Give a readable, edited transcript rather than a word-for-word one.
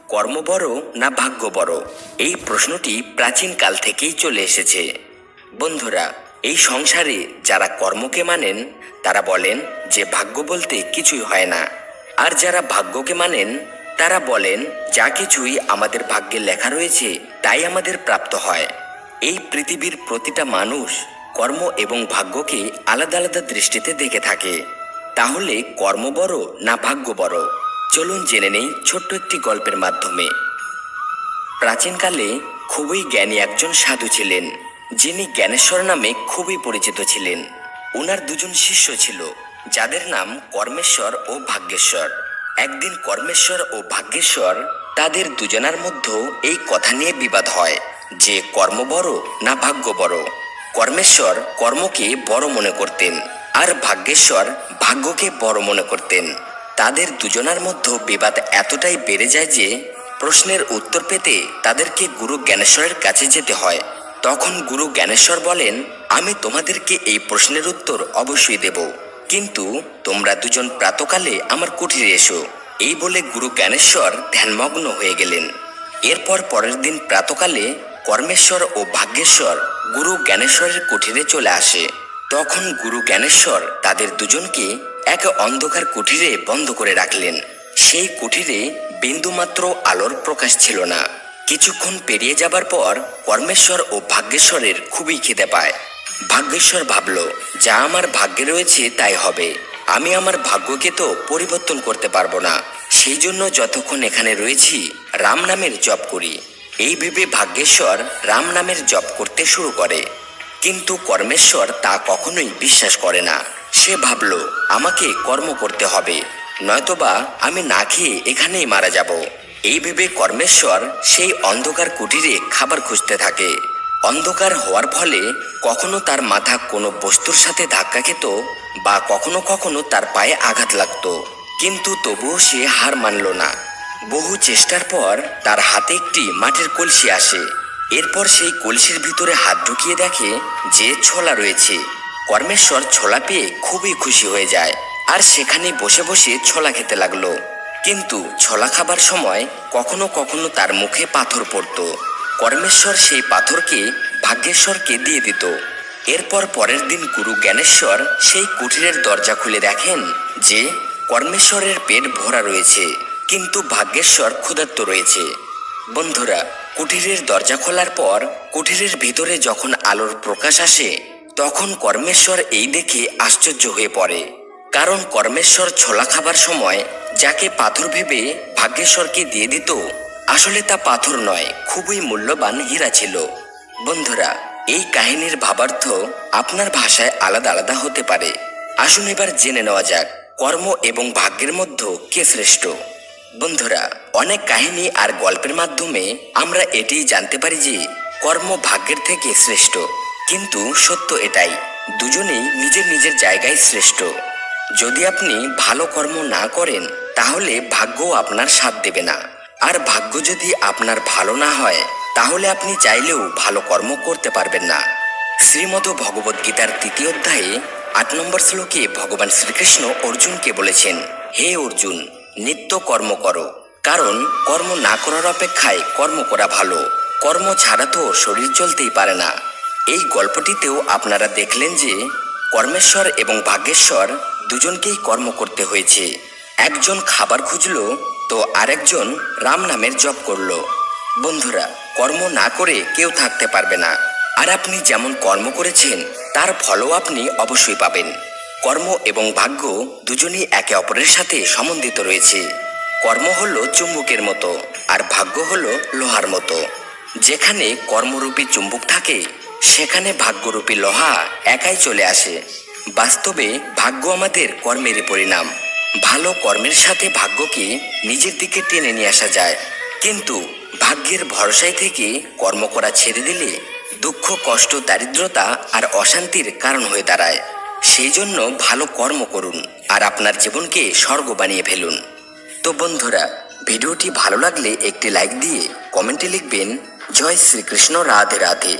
কর্ম বড় না ভাগ্য বড়? এই প্রশ্নটি প্রাচীন কাল থেকেই চলে এসেছে। বন্ধুরা, এই সংসারে যারা কর্মকে মানেন তারা বলেন যে ভাগ্য বলতে কিছুই হয় না, আর যারা ভাগ্যকে মানেন তারা বলেন যা কিছুই আমাদের ভাগ্যে লেখা রয়েছে তাই আমাদের প্রাপ্ত হয়। এই পৃথিবীর প্রতিটা মানুষ কর্ম এবং ভাগ্যকে আলাদা আলাদা দৃষ্টিতে দেখে থাকে। তাহলে কর্ম বড় না ভাগ্য বড়? চলুন জেনে নেই ছোট্ট একটি গল্পের মাধ্যমে। প্রাচীনকালে খুবই জ্ঞানী একজন সাধু ছিলেন, যিনি জ্ঞানেশ্বর নামে খুবই পরিচিত ছিলেন। ওনার দুজন শিষ্য ছিল, যাদের নাম কর্মেশ্বর ও ভাগ্যেশ্বর। একদিন কর্মেশ্বর ও ভাগ্যেশ্বর তাদের দুজনার মধ্যে এই কথা নিয়ে বিবাদ হয় যে কর্ম বড় না ভাগ্য বড়। কর্মেশ্বর কর্মকে বড় মনে করতেন, আর ভাগ্যেশ্বর ভাগ্যকে বড় মনে করতেন। তাদের দুজনার মধ্যে বিবাদ এতটাই বেড়ে যায় যে প্রশ্নের উত্তর পেতে তাদেরকে গুরু জ্ঞানেশ্বরের কাছে যেতে হয়। তখন গুরু জ্ঞানেশ্বর বলেন, আমি তোমাদেরকে এই প্রশ্নের উত্তর অবশ্যই দেব, কিন্তু তোমরা দুজন প্রাতকালে আমার কুঠিরে এসো। এই বলে গুরু জ্ঞানেশ্বর ধ্যানমগ্ন হয়ে গেলেন। এরপর পরের দিন প্রাতকালে কর্মেশ্বর ও ভাগ্যেশ্বর গুরু জ্ঞানেশ্বরের কুঠিরে চলে আসে। তখন গুরু জ্ঞানেশ্বর তাদের দুজনকে এক অন্ধকার কুঠিরে বন্ধ করে রাখলেন। সেই কুঠিরে বিন্দুমাত্র আলোর প্রকাশ ছিল না। কিছুক্ষণ পেরিয়ে যাবার পর কর্মেশ্বর ও ভাগ্যেশ্বরের খুবই খিদে পায়। ভাগ্যেশ্বর ভাবল, যা আমার ভাগ্যে রয়েছে তাই হবে, আমি আমার ভাগ্যকে তো পরিবর্তন করতে পারবো না, সেই জন্য যতক্ষণ এখানে রয়েছি রাম নামের জপ করি। এই ভেবে ভাগ্যেশ্বর রাম নামের জপ করতে শুরু করে। কিন্তু কর্মেশ্বর তা কখনোই বিশ্বাস করে না। সে ভাবল, আমাকে কর্ম করতে হবে, নয়তোবা আমি না খেয়ে এখানেই মারা যাব। এই ভেবে কর্মেশ্বর সেই অন্ধকার কুটিরে খাবার খুঁজতে থাকে। অন্ধকার হওয়ার ফলে কখনো তার মাথা কোনো বস্তুর সাথে ধাক্কা খেত বা কখনো কখনো তার পায়ে আঘাত লাগতো, কিন্তু তবুও সে হার মানল না। বহু চেষ্টার পর তার হাতে একটি মাটির কলসি আসে। এরপর সেই কলসির ভিতরে হাত ঢুকিয়ে দেখে যে ছোলা রয়েছে। কর্মেশ্বর ছোলা পেয়ে খুবই খুশি হয়ে যায়, আর সেখানে বসে বসে ছোলা খেতে লাগলো। কিন্তু ছোলা খাবার সময় কখনো কখনো তার মুখে পাথর পড়তো। কর্মেশ্বর সেই পাথরকে ভাগ্যেশ্বরকে দিয়ে দিত। এরপর পরের দিন গুরু জ্ঞানেশ্বর সেই কুঠিরের দরজা খুলে দেখেন যে কর্মেশ্বরের পেট ভরা রয়েছে, কিন্তু ভাগ্যেশ্বর ক্ষুধার্ত রয়েছে। বন্ধুরা, কুঠিরের দরজা খোলার পর কুঠিরের ভিতরে যখন আলোর প্রকাশ আসে তখন কর্মেশ্বর এই দেখে আশ্চর্য হয়ে পড়ে। কারণ কর্মেশ্বর ছোলা খাবার সময় যাকে পাথর ভেবে ভাগ্যেশ্বরকে দিয়ে দিত, আসলে তা পাথর নয়, খুবই মূল্যবান হীরা ছিল। বন্ধুরা, এই কাহিনীর ভাবার্থ আপনার ভাষায় আলাদা আলাদা হতে পারে। আসুন এবার জেনে নেওয়া যাক কর্ম এবং ভাগ্যের মধ্যে কে শ্রেষ্ঠ। বন্ধুরা, অনেক কাহিনী আর গল্পের মাধ্যমে আমরা এটাই জানতে পারি যে কর্ম ভাগ্যের থেকে শ্রেষ্ঠ, কিন্তু সত্য এটাই, দুজনেই নিজের নিজের জায়গায় শ্রেষ্ঠ। যদি আপনি ভালো কর্ম না করেন তাহলে ভাগ্যও আপনার সাথ দেবে না, আর ভাগ্য যদি আপনার ভালো না হয় তাহলে আপনি চাইলেও ভালো কর্ম করতে পারবেন না। শ্রীমদ্ ভগবদ গীতার ৩য় অধ্যায়ে ৮ নম্বর শ্লোকে ভগবান শ্রীকৃষ্ণ অর্জুনকে বলেছেন, হে অর্জুন, নিত্য কর্ম করো, কারণ কর্ম না করার অপেক্ষায় কর্ম করা ভালো। কর্ম ছাড়া তো শরীর চলতেই পারে না। এই গল্পটিতেও আপনারা দেখলেন যে কর্মেশ্বর এবং ভাগ্যেশ্বর দুজনকেই কর্ম করতে হয়েছে। একজন খাবার খুঁজল তো আরেকজন রাম নামের জপ করল। বন্ধুরা, কর্ম না করে কেউ থাকতে পারবে না, আর আপনি যেমন কর্ম করেছেন তার ফলও আপনি অবশ্যই পাবেন। কর্ম এবং ভাগ্য দুজনই একে অপরের সাথে সম্বন্ধিত রয়েছে। কর্ম হলো চুম্বকের মতো, আর ভাগ্য হলো লোহার মতো। যেখানে কর্মরূপী চুম্বক থাকে সেখানে ভাগ্যরূপী লোহা একাই চলে আসে। বাস্তবে ভাগ্য আমাদের কর্মেরই পরিণাম। ভালো কর্মের সাথে ভাগ্যকে নিজের দিকে টেনে নিয়ে আসা যায়, কিন্তু ভাগ্যের ভরসায় থেকে কর্ম করা ছেড়ে দিলে দুঃখ, কষ্ট, দারিদ্রতা আর অশান্তির কারণ হয়ে দাঁড়ায়। সেই জন্য ভালো কর্ম করুন আর আপনার জীবনকে স্বর্গ বানিয়ে ফেলুন। তো বন্ধুরা, ভিডিওটি ভালো লাগলে একটি লাইক দিয়ে কমেন্টে লিখবেন, জয় শ্রীকৃষ্ণ, রাধে রাধে।